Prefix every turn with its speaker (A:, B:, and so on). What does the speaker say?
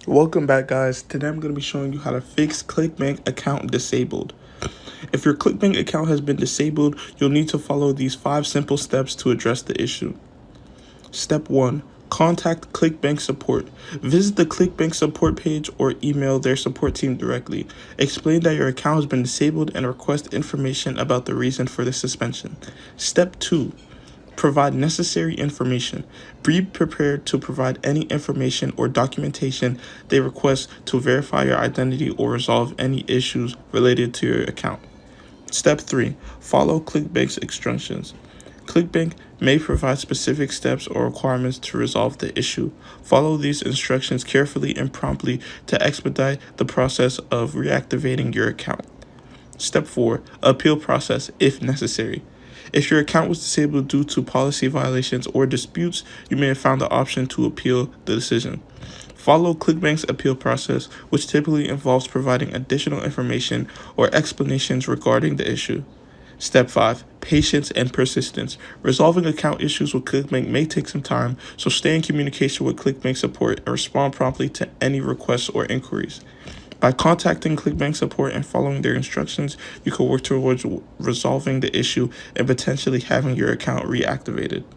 A: Welcome back, guys. Today I'm going to be showing you how to fix Clickbank account disabled. If your Clickbank account has been disabled, you'll need to follow these 5 simple steps to address the issue. Step 1. Contact Clickbank support. Visit the Clickbank support page or email their support team directly. Explain that your account has been disabled and request information about the reason for the suspension. Step 2. Provide necessary information. Be prepared to provide any information or documentation they request to verify your identity or resolve any issues related to your account. Step 3. Follow Clickbank's instructions. Clickbank may provide specific steps or requirements to resolve the issue. Follow these instructions carefully and promptly to expedite the process of reactivating your account. Step 4. Appeal process if necessary. If your account was disabled due to policy violations or disputes, you may have found the option to appeal the decision. Follow Clickbank's appeal process, which typically involves providing additional information or explanations regarding the issue. Step 5. Patience and persistence. Resolving account issues with Clickbank may take some time, so stay in communication with Clickbank support and respond promptly to any requests or inquiries. By contacting Clickbank support and following their instructions, you can work towards resolving the issue and potentially having your account reactivated.